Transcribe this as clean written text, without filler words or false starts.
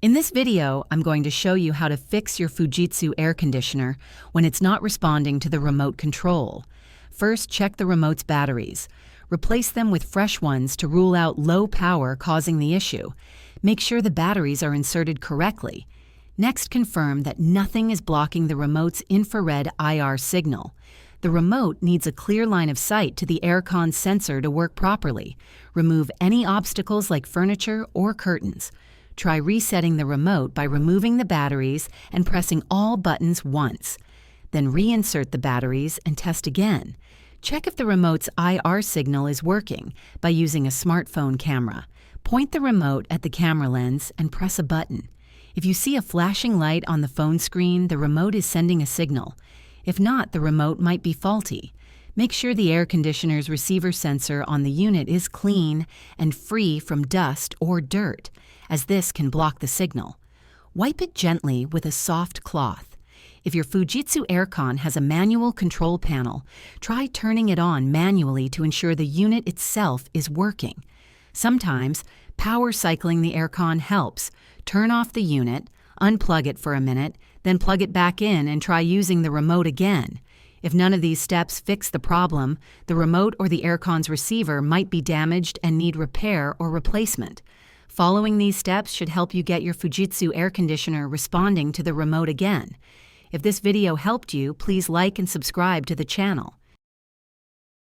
In this video, I'm going to show you how to fix your Fujitsu air conditioner when it's not responding to the remote control. First, check the remote's batteries. Replace them with fresh ones to rule out low power causing the issue. Make sure the batteries are inserted correctly. Next, confirm that nothing is blocking the remote's infrared IR signal. The remote needs a clear line of sight to the Aircon sensor to work properly. Remove any obstacles like furniture or curtains. Try resetting the remote by removing the batteries and pressing all buttons once. Then reinsert the batteries and test again. Check if the remote's IR signal is working by using a smartphone camera. Point the remote at the camera lens and press a button. If you see a flashing light on the phone screen, the remote is sending a signal. If not, the remote might be faulty. Make sure the air conditioner's receiver sensor on the unit is clean and free from dust or dirt, as this can block the signal. Wipe it gently with a soft cloth. If your Fujitsu Aircon has a manual control panel, try turning it on manually to ensure the unit itself is working. Sometimes, power cycling the Aircon helps. Turn off the unit, unplug it for a minute, then plug it back in and try using the remote again. If none of these steps fix the problem, the remote or the Aircon's receiver might be damaged and need repair or replacement. Following these steps should help you get your Fujitsu air conditioner responding to the remote again. If this video helped you, please like and subscribe to the channel.